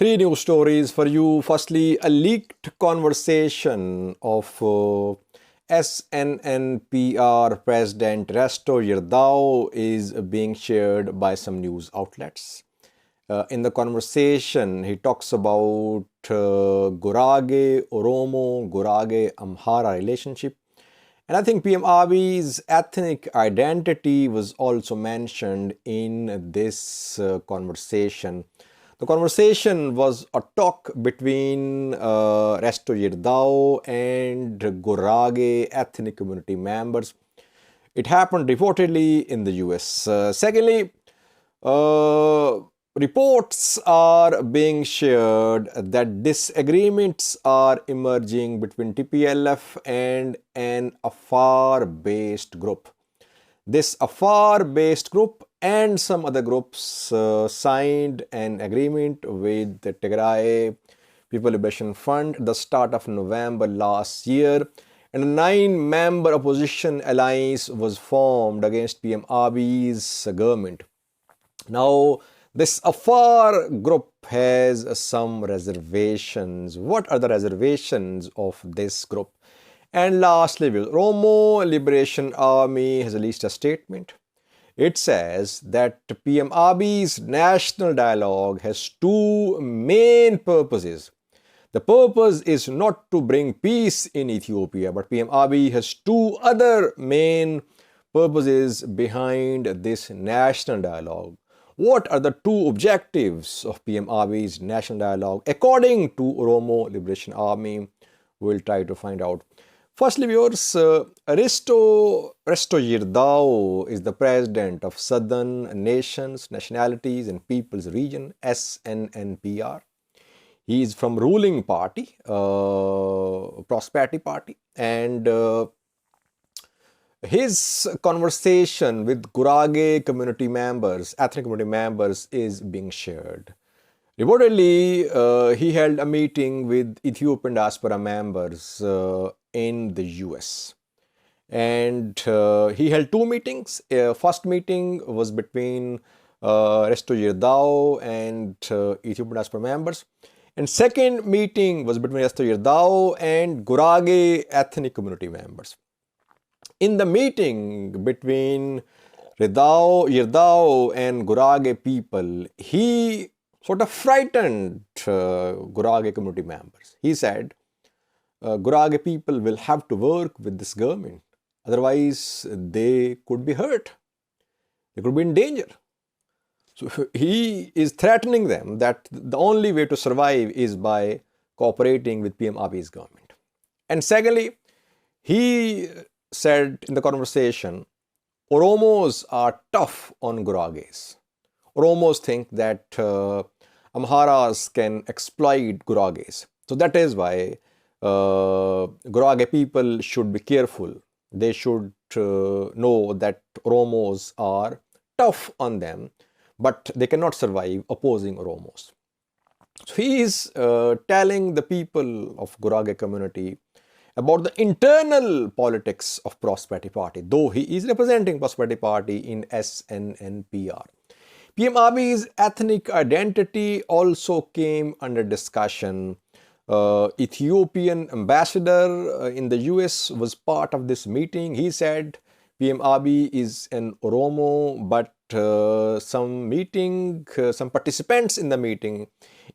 Three news stories for you. Firstly, a leaked conversation of SNNPR President Resto Yirdao is being shared by some news outlets. In the conversation, he talks about Gurage, Oromo, Gurage, Amhara relationship. And I think PM Abiy's ethnic identity was also mentioned in this conversation. The conversation was a talk between Resto Yirdao and Gurage ethnic community members. It happened reportedly in the US. Secondly, reports are being shared that disagreements are emerging between TPLF and an Afar-based group. This Afar-based group and some other groups signed an agreement with the Tigray People Liberation Front at the start of November last year, and a 9-member opposition alliance was formed against PM Abiy's government. Now, this Afar group has some reservations. What are the reservations of this group? And lastly, the Oromo Liberation Army has released a statement. It says that PM Abiy's national dialogue has two main purposes. The purpose is not to bring peace in Ethiopia, but PM Abiy has two other main purposes behind this national dialogue. What are the two objectives of PM Abiy's national dialogue according to Oromo Liberation Army? We'll try to find out. Firstly, viewers, Resto Yirdao is the president of Southern Nations, Nationalities and Peoples Region, SNNPR. He is from ruling party, Prosperity Party, and his conversation with Gurage community members, ethnic community members, is being shared. Reportedly, he held a meeting with Ethiopian diaspora members in the US. And he held two meetings. First meeting was between Resto Yirdao and Ethiopian diaspora members. And second meeting was between Resto Yirdao and Gurage ethnic community members. In the meeting between Yirdao and Gurage people, he sort of frightened Gurage community members. He said, Gurage people will have to work with this government. Otherwise, they could be hurt. They could be in danger. So he is threatening them that the only way to survive is by cooperating with PM Abiy's government. And secondly, he said in the conversation, Oromos are tough on Gurages. Oromos think that Amharas can exploit Gurages. So that is why Gurage people should be careful. They should know that Oromos are tough on them, but they cannot survive opposing Oromos. So he is telling the people of Gurage community about the internal politics of Prosperity Party, though he is representing Prosperity Party in SNNPR. PM Abiy's ethnic identity also came under discussion. Ethiopian ambassador in the US was part of this meeting. He said PM Abiy is an Oromo, but some participants in the meeting,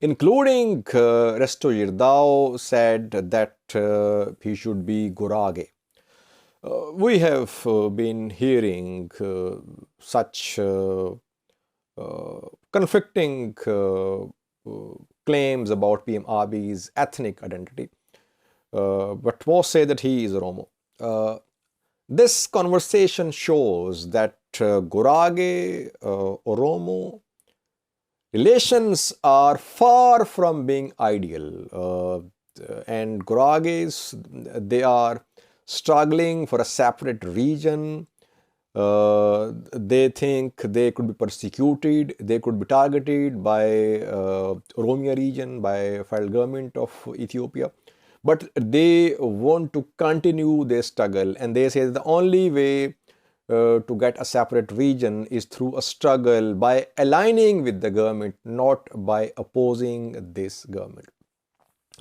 including Resto Yirdao, said that he should be Gurage. We have been hearing such conflicting claims about PM Abiy's ethnic identity, but most say that he is Oromo. This conversation shows that Gurage, Oromo relations are far from being ideal, and Gurages, they are struggling for a separate region. They think they could be persecuted, they could be targeted by Oromia region, by federal government of Ethiopia. But they want to continue their struggle, and they say the only way to get a separate region is through a struggle by aligning with the government, not by opposing this government.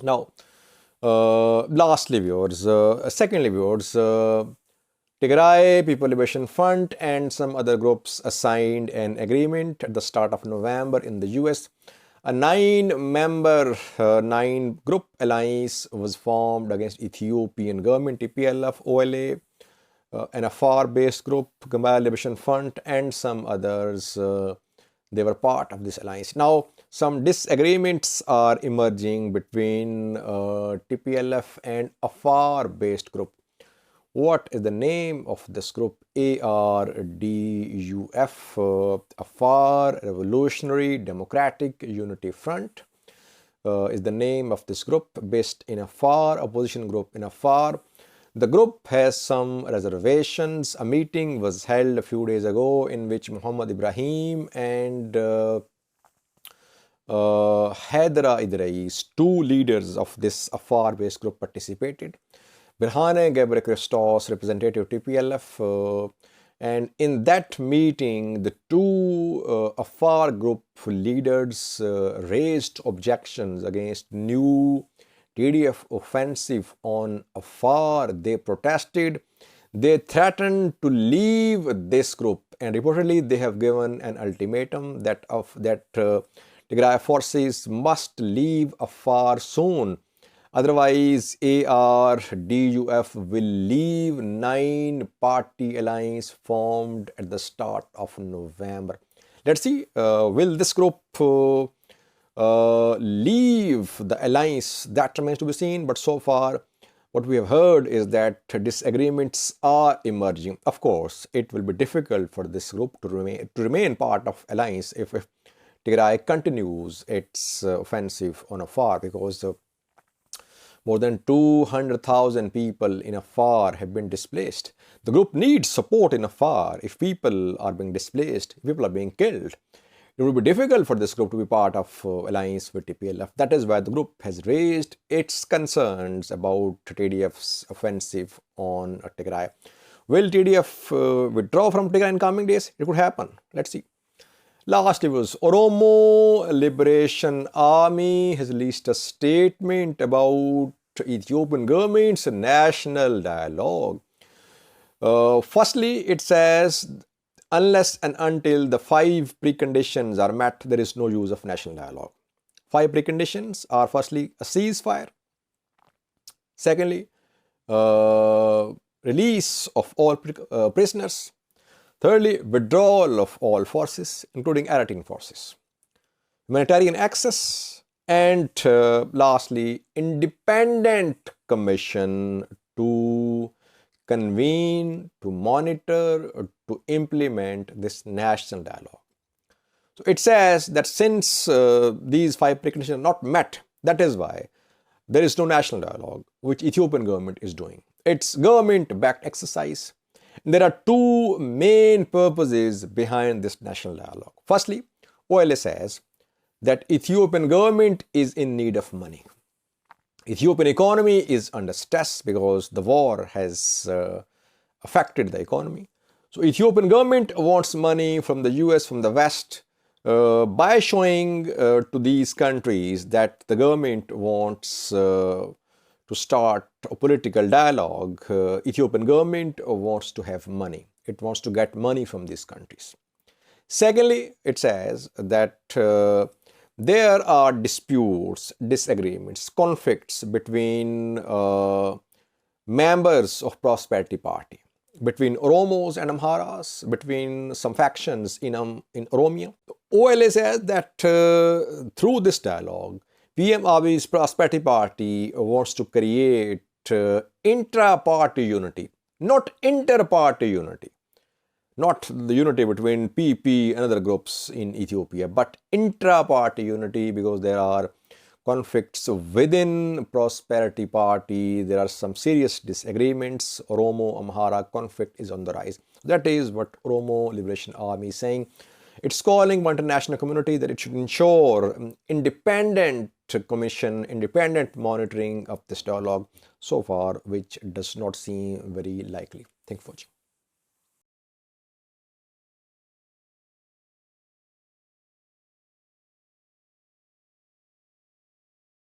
Now, secondly, viewers, Tigray People Liberation Front and some other groups signed an agreement at the start of November in the US. A nine-member, nine-group alliance was formed against Ethiopian government, TPLF, OLA, an Afar-based group, Gambia Liberation Front, and some others. They were part of this alliance. Now, some disagreements are emerging between TPLF and Afar-based group. What is the name of this group? ARDUF, Afar Revolutionary Democratic Unity Front, is the name of this group, based in Afar, opposition group in Afar. The group has some reservations. A meeting was held a few days ago in which Muhammad Ibrahim and Haidara Idrais, two leaders of this Afar-based group, participated. Birhane Gebre Christos, representative TPLF, and in that meeting, the two Afar group leaders raised objections against new TDF offensive on Afar. They protested. They threatened to leave this group, and reportedly they have given an ultimatum that Tigray forces must leave Afar soon. Otherwise, ARDUF will leave nine-party alliance formed at the start of November. Let's see, will this group leave the alliance? That remains to be seen. But so far, what we have heard is that disagreements are emerging. Of course, it will be difficult for this group to remain part of alliance if Tigray continues its offensive on Afar, because more than 200,000 people in Afar have been displaced. The group needs support in Afar. If people are being displaced, people are being killed, it will be difficult for this group to be part of alliance with TPLF. That is why the group has raised its concerns about TDF's offensive on Tigray. Will TDF withdraw from Tigray in coming days? It could happen. Let's see. Lastly was Oromo Liberation Army has released a statement about Ethiopian government's national dialogue. Firstly, it says, unless and until the 5 preconditions are met, there is no use of national dialogue. 5 preconditions are: firstly, a ceasefire; secondly, release of all prisoners; thirdly, withdrawal of all forces, including Eritrean forces; humanitarian access; and lastly, independent commission to convene, to monitor, to implement this national dialogue. So it says that since these 5 preconditions are not met, that is why there is no national dialogue, which Ethiopian government is doing. It's government-backed exercise. There are 2 main purposes behind this national dialogue. Firstly, OLA says that Ethiopian government is in need of money. Ethiopian economy is under stress because the war has affected the economy. So Ethiopian government wants money from the US, from the West, by showing to these countries that the government wants to start a political dialogue. Ethiopian government wants to have money. It wants to get money from these countries. Secondly, it says that there are disputes, disagreements, conflicts between members of Prosperity Party, between Oromos and Amharas, between some factions in Oromia. OLA says that through this dialogue, PM Abiy's Prosperity Party wants to create intra-party unity, not inter-party unity. Not the unity between PP and other groups in Ethiopia, but intra-party unity, because there are conflicts within Prosperity Party. There are some serious disagreements. Oromo-Amhara conflict is on the rise. That is what Oromo Liberation Army is saying. It's calling for international community that it should ensure independent commission, independent monitoring of this dialogue, so far which does not seem very likely. Thank you for watching.